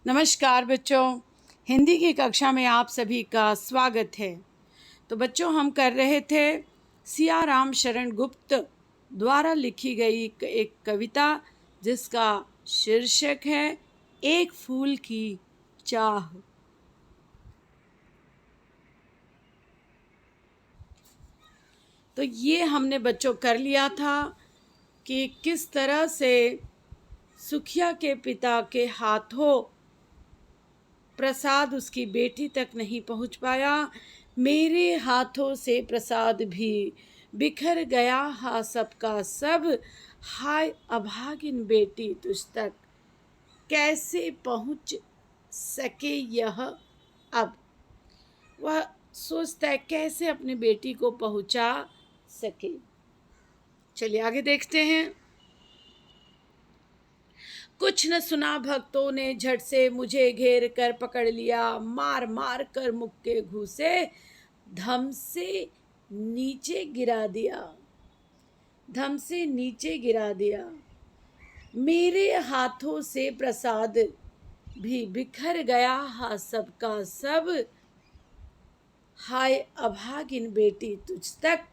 नमस्कार बच्चों, हिंदी की कक्षा में आप सभी का स्वागत है। तो बच्चों, हम कर रहे थे सियाराम शरण गुप्त द्वारा लिखी गई एक कविता जिसका शीर्षक है एक फूल की चाह। तो ये हमने बच्चों कर लिया था कि किस तरह से सुखिया के पिता के हाथों प्रसाद उसकी बेटी तक नहीं पहुंच पाया। मेरे हाथों से प्रसाद भी बिखर गया, हा सबका सब, हाय अभागिन बेटी तुझ तक कैसे पहुंच सके यह अब। वह सोचता है कैसे अपनी बेटी को पहुंचा सके। चलिए आगे देखते हैं। कुछ न सुना भक्तों ने झट से मुझे घेर कर पकड़ लिया, मार मार कर मुक्के घूसे धम से नीचे गिरा दिया, धम से नीचे गिरा दिया। मेरे हाथों से प्रसाद भी बिखर गया, हा सबका सब, हाय अभागिन बेटी तुझ तक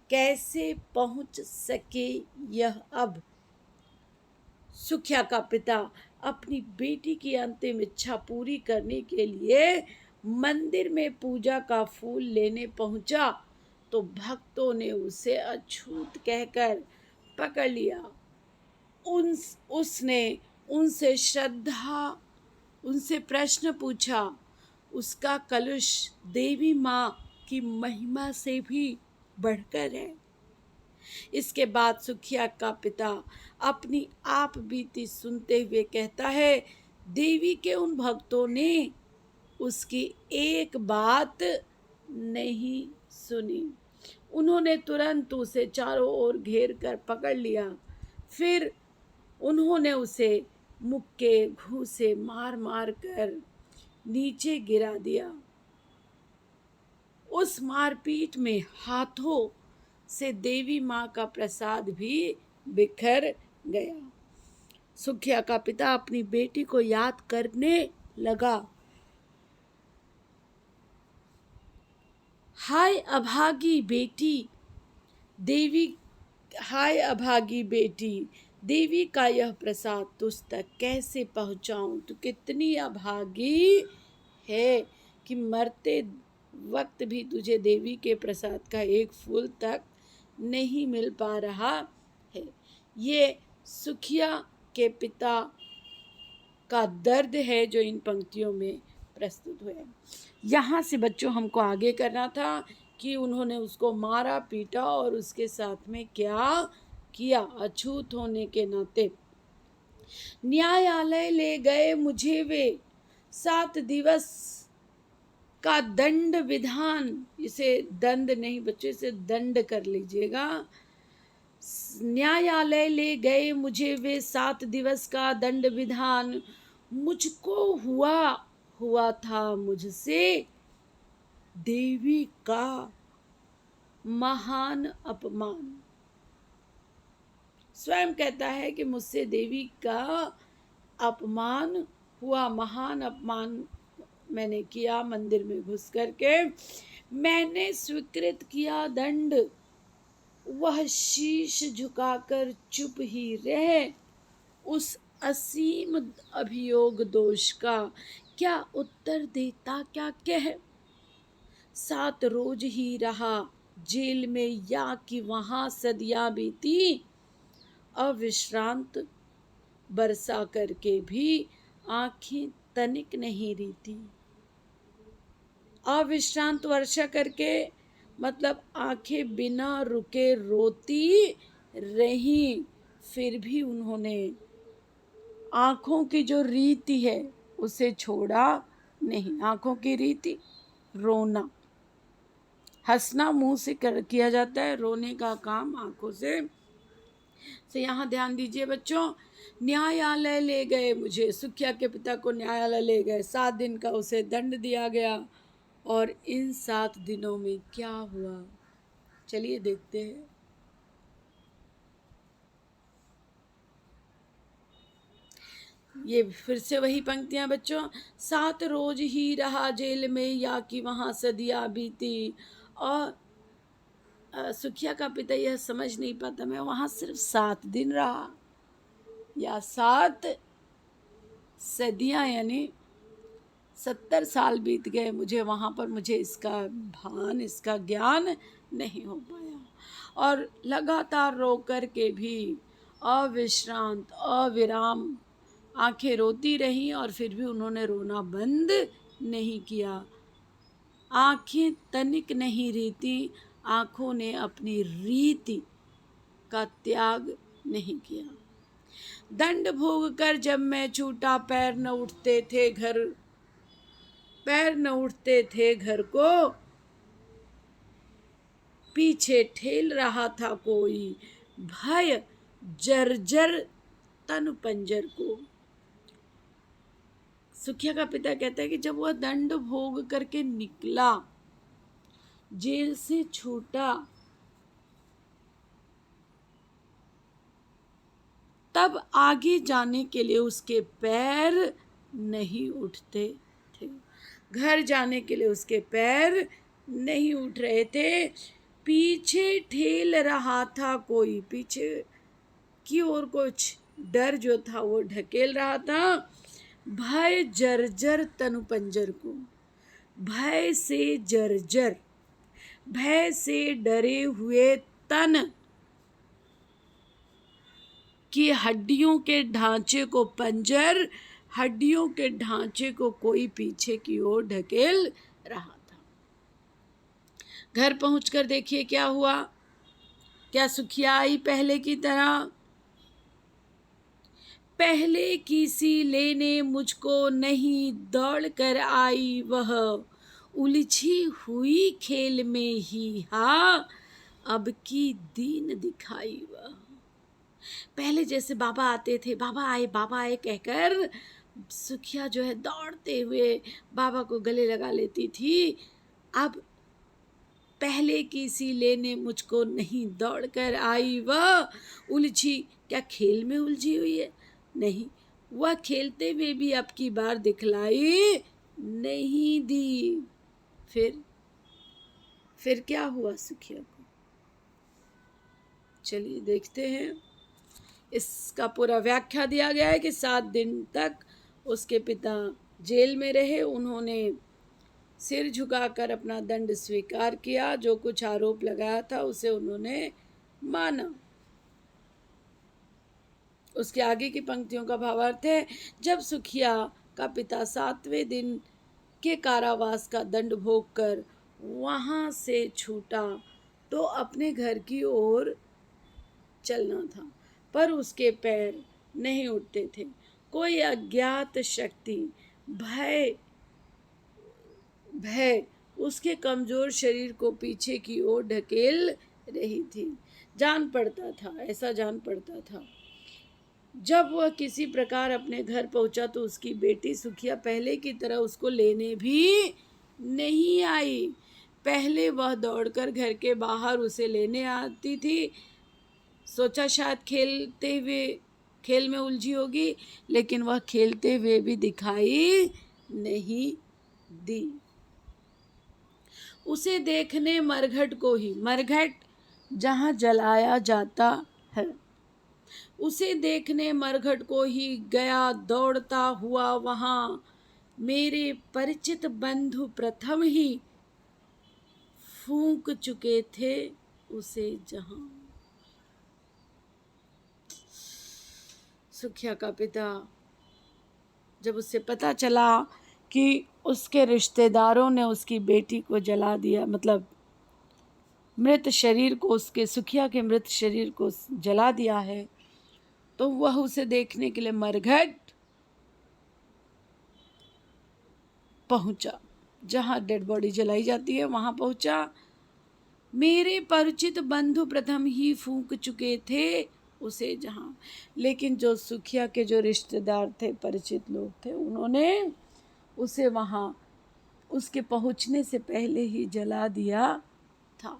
कैसे पहुंच सके यह अब। सुखिया का पिता अपनी बेटी की अंतिम इच्छा पूरी करने के लिए मंदिर में पूजा का फूल लेने पहुंचा तो भक्तों ने उसे अछूत कहकर पकड़ लिया। उसने उनसे प्रश्न पूछा। उसका कलुष देवी माँ की महिमा से भी बढ़कर है। इसके बाद सुखिया का पिता अपनी आप बीती सुनते हुए कहता है, देवी के उन भक्तों ने उसकी एक बात नहीं सुनी। उन्होंने तुरंत उसे चारों ओर घेर कर पकड़ लिया। फिर उन्होंने उसे मुक्के घूंसे मार मार कर नीचे गिरा दिया। उस मारपीट में हाथों से देवी माँ का प्रसाद भी बिखर गया। सुखिया का पिता अपनी बेटी को याद करने लगा। हाय अभागी बेटी देवी, हाय अभागी बेटी देवी का यह प्रसाद तुझ तक कैसे पहुंचाऊं। तू कितनी अभागी है कि मरते वक्त भी तुझे देवी के प्रसाद का एक फूल तक नहीं मिल पा रहा है। ये सुखिया के पिता का दर्द है जो इन पंक्तियों में प्रस्तुत हुए। यहाँ से बच्चों हमको आगे करना था कि उन्होंने उसको मारा पीटा और उसके साथ में क्या किया। अछूत होने के नाते न्यायालय ले गए मुझे वे 7 दिवस का दंड विधान। इसे दंड नहीं बच्चों, इसे दंड कर लीजिएगा। न्यायालय ले गए मुझे वे 7 दिवस का दंड विधान। मुझको हुआ था मुझसे देवी का महान अपमान। स्वयं कहता है कि मुझसे देवी का अपमान हुआ, महान अपमान मैंने किया मंदिर में घुस करके। मैंने स्वीकृत किया दंड, वह शीश झुकाकर चुप ही रहे। उस असीम अभियोग दोष का क्या उत्तर देता क्या कह। 7 रोज ही रहा जेल में या कि वहां सदियां बीती। अविश्रांत बरसा करके भी आंखें तनिक नहीं रीती। अविश्रांत वर्षा करके मतलब आंखें बिना रुके रोती रही। फिर भी उन्होंने आंखों की जो रीति है उसे छोड़ा नहीं। आंखों की रीति रोना, हंसना मुंह से किया जाता है, रोने का काम आंखों से। तो यहाँ ध्यान दीजिए बच्चों, न्यायालय ले गए मुझे, सुखिया के पिता को न्यायालय ले गए। 7 दिन का उसे दंड दिया गया। और इन 7 दिनों में क्या हुआ, चलिए देखते हैं। ये फिर से वही पंक्तियां बच्चों। 7 रोज ही रहा जेल में, या कि वहां सदियां बीती। और सुखिया का पिता यह समझ नहीं पाता, मैं वहां सिर्फ 7 दिन रहा या 7 सदियां, यानी 70 साल बीत गए मुझे वहां पर, मुझे इसका भान, इसका ज्ञान नहीं हो पाया। और लगातार रो कर के भी अविश्रांत अविराम आंखें रोती रहीं, और फिर भी उन्होंने रोना बंद नहीं किया। आंखें तनिक नहीं रीती, आंखों ने अपनी रीति का त्याग नहीं किया। दंड भोग कर जब मैं छूटा, पैर न उठते थे घर को, पीछे ठेल रहा था कोई, भय जर्जर तन पंजर को। सुखिया का पिता कहता है कि जब वह दंड भोग करके निकला, जेल से छूटा, तब आगे जाने के लिए उसके पैर नहीं उठते थे। घर जाने के लिए उसके पैर नहीं उठ रहे थे। पीछे ठेल रहा था कोई, पीछे की ओर कुछ डर जो था वो ढकेल रहा था। भय जर्जर तनु पंजर को, भय से जर्जर, भय से डरे हुए तन कि हड्डियों के ढांचे को, पंजर हड्डियों के ढांचे को कोई पीछे की ओर ढकेल रहा था। घर पहुंचकर देखिए क्या हुआ। क्या सुखिया आई पहले की तरह? पहले की सी लेने मुझको नहीं, दौड़ कर आई वह, उलझी हुई खेल में ही, हाँ अब की दीन दिखाई वह। पहले जैसे बाबा आते थे, बाबा आए कहकर सुखिया जो है दौड़ते हुए बाबा को गले लगा लेती थी। अब पहले की सी लेने मुझको नहीं, दौड़ कर आई वह, उलझी, क्या खेल में उलझी हुई है? नहीं, वह खेलते हुए भी अब की बार दिखलाई नहीं दी। फिर क्या हुआ सुखिया को? चलिए देखते हैं। इसका पूरा व्याख्या दिया गया है कि 7 दिन तक उसके पिता जेल में रहे। उन्होंने सिर झुकाकर अपना दंड स्वीकार किया, जो कुछ आरोप लगाया था उसे उन्होंने माना। उसके आगे की पंक्तियों का भावार्थ है, जब सुखिया का पिता 7वें दिन के कारावास का दंड भोग कर वहां से छूटा, तो अपने घर की ओर चलना था, पर उसके पैर नहीं उठते थे। कोई अज्ञात शक्ति, भय उसके कमजोर शरीर को पीछे की ओर ढकेल रही थी। जान पड़ता था जब वह किसी प्रकार अपने घर पहुंचा, तो उसकी बेटी सुखिया पहले की तरह उसको लेने भी नहीं आई। पहले वह दौड़कर घर के बाहर उसे लेने आती थी। सोचा शायद खेल में उलझी होगी, लेकिन वह खेलते हुए भी दिखाई नहीं दी। उसे देखने मरघट जहाँ जलाया जाता है, उसे देखने मरघट को ही गया दौड़ता हुआ वहाँ। मेरे परिचित बंधु प्रथम ही फूंक चुके थे उसे जहाँ। सुखिया का पिता जब उससे पता चला कि उसके रिश्तेदारों ने उसकी बेटी को जला दिया, मतलब मृत शरीर को, उसके सुखिया के मृत शरीर को जला दिया है, तो वह उसे देखने के लिए मरघट पहुंचा, जहां डेड बॉडी जलाई जाती है वहां पहुंचा। मेरे परिचित बंधु प्रथम ही फूंक चुके थे उसे जहां, लेकिन जो सुखिया के जो रिश्तेदार थे, परिचित लोग थे, उन्होंने उसे वहां उसके पहुंचने से पहले ही जला दिया था।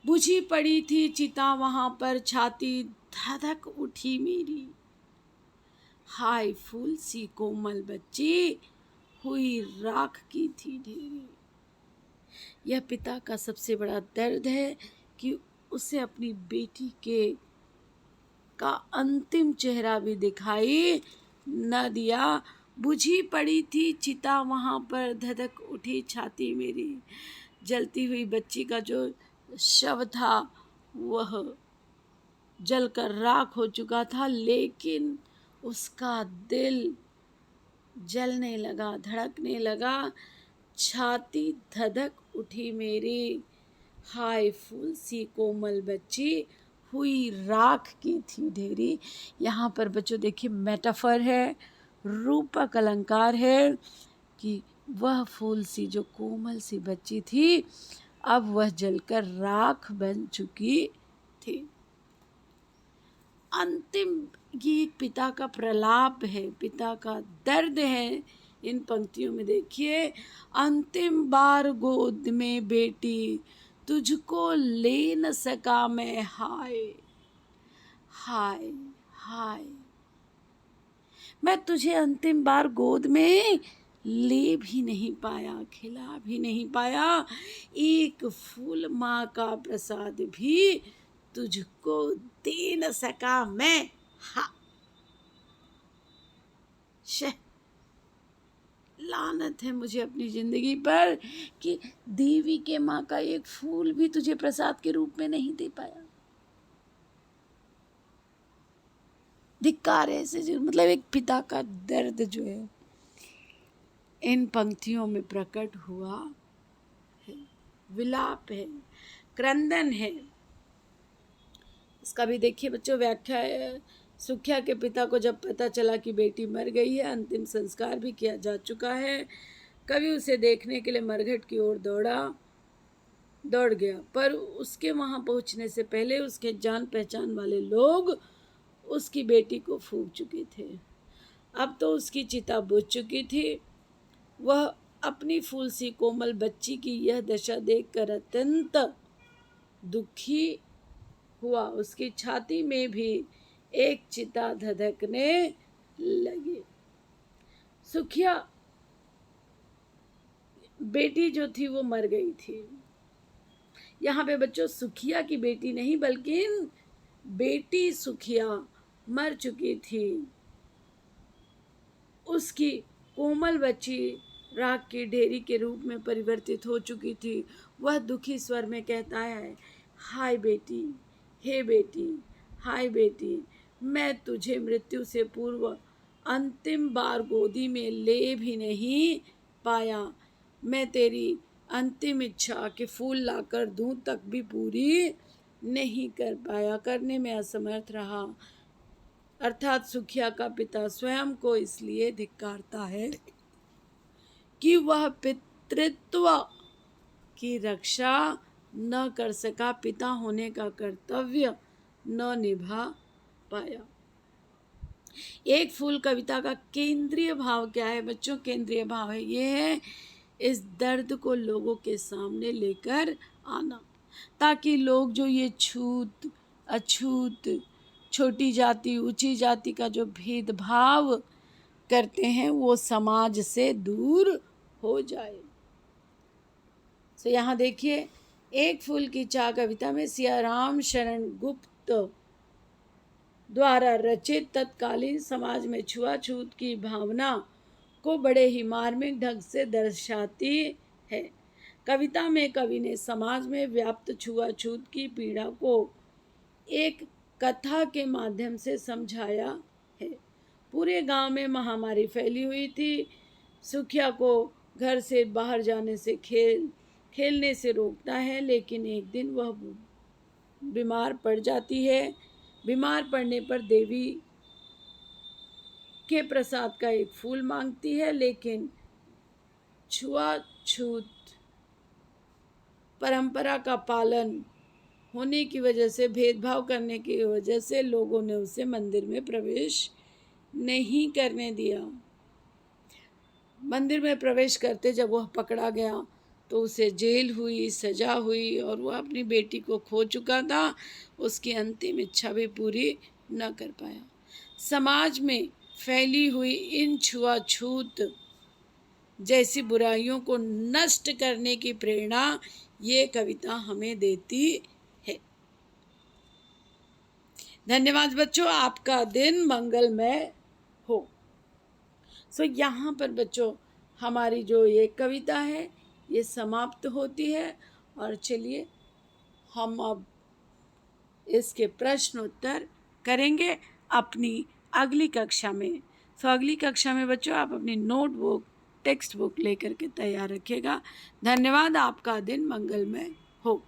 बुझी पड़ी थी चिता वहां पर, छाती धधक उठी मेरी। हाय फूल सी कोमल बच्ची, हुई राख की थी ढेरी। यह पिता का सबसे बड़ा दर्द है कि उसे अपनी बेटी का अंतिम चेहरा भी दिखाई न दिया। बुझी पड़ी थी चिता वहां पर, धधक उठी छाती मेरी। जलती हुई बच्ची का जो शव था वह जलकर राख हो चुका था, लेकिन उसका दिल जलने लगा, धड़कने लगा। छाती धधक उठी मेरी, हाय फूल सी कोमल बच्ची, हुई राख की थी ढेरी। यहाँ पर बच्चों देखिए मेटाफर है, रूपक अलंकार है कि वह फूल सी जो कोमल सी बच्ची थी, अब वह जलकर राख बन चुकी थी। अंतिम, ये एक पिता का प्रलाप है, पिता का दर्द है। इन पंक्तियों में देखिए, अंतिम बार गोद में बेटी, तुझको ले न सका मैं, हाय हाय हाय। मैं तुझे अंतिम बार गोद में ले भी नहीं पाया, खिला भी नहीं पाया। एक फूल माँ का प्रसाद भी तुझको दे न सका मैं। हा, शे, लानत है मुझे अपनी जिंदगी पर कि देवी के माँ का एक फूल भी तुझे प्रसाद के रूप में नहीं दे पाया। धिक्कार है ऐसे जो, मतलब एक पिता का दर्द जो है इन पंक्तियों में प्रकट हुआ है। विलाप है, क्रंदन है। इसका भी देखिए बच्चों व्याख्या है। सुखिया के पिता को जब पता चला कि बेटी मर गई है, अंतिम संस्कार भी किया जा चुका है, कवि उसे देखने के लिए मरघट की ओर दौड़ गया। पर उसके वहां पहुंचने से पहले उसके जान पहचान वाले लोग उसकी बेटी को फूंक चुके थे। अब तो उसकी चिता बुझ चुकी थी। वह अपनी फूल सी कोमल बच्ची की यह दशा देखकर अत्यंत दुखी हुआ। उसकी छाती में भी एक चिता धधकने लगी। सुखिया बेटी जो थी वो मर गई थी। यहाँ पे बच्चों सुखिया की बेटी नहीं बल्कि बेटी सुखिया मर चुकी थी। उसकी कोमल बच्ची राख की ढेरी के रूप में परिवर्तित हो चुकी थी। वह दुखी स्वर में कहता है, हाय बेटी, हे बेटी, हाय बेटी, मैं तुझे मृत्यु से पूर्व अंतिम बार गोदी में ले भी नहीं पाया। मैं तेरी अंतिम इच्छा के फूल लाकर दूं तक भी पूरी नहीं कर पाया, करने में असमर्थ रहा। अर्थात सुखिया का पिता स्वयं को इसलिए धिक्कारता है कि वह पितृत्व की रक्षा न कर सका, पिता होने का कर्तव्य न निभा पाया। एक फूल कविता का केंद्रीय भाव क्या है बच्चों? केंद्रीय भाव है ये है इस दर्द को लोगों के सामने लेकर आना, ताकि लोग जो ये छूत अछूत, छोटी जाति ऊंची जाति का जो भेदभाव करते हैं वो समाज से दूर हो जाए। तो यहाँ देखिए, एक फूल की चाह कविता में सियाराम शरण गुप्त द्वारा रचित तत्कालीन समाज में छुआछूत की भावना को बड़े ही मार्मिक ढंग से दर्शाती है। कविता में कवि ने समाज में व्याप्त छुआछूत की पीड़ा को एक कथा के माध्यम से समझाया है। पूरे गांव में महामारी फैली हुई थी। सुखिया को घर से बाहर जाने से खेलने से रोकता है, लेकिन एक दिन वह बीमार पड़ जाती है। बीमार पड़ने पर देवी के प्रसाद का एक फूल मांगती है, लेकिन छुआछूत परंपरा का पालन होने की वजह से, भेदभाव करने की वजह से लोगों ने उसे मंदिर में प्रवेश नहीं करने दिया। मंदिर में प्रवेश करते जब वह पकड़ा गया तो उसे जेल हुई, सजा हुई और वह अपनी बेटी को खो चुका था। उसकी अंतिम इच्छा भी पूरी न कर पाया। समाज में फैली हुई इन छुआछूत जैसी बुराइयों को नष्ट करने की प्रेरणा ये कविता हमें देती है। धन्यवाद बच्चों, आपका दिन मंगलमय हो। यहाँ पर बच्चों हमारी जो ये कविता है ये समाप्त होती है, और चलिए हम अब इसके प्रश्न उत्तर करेंगे अपनी अगली कक्षा में। अगली कक्षा में बच्चों आप अपनी नोटबुक टेक्स्ट बुक लेकर के तैयार रखिएगा। धन्यवाद, आपका दिन मंगलमय हो।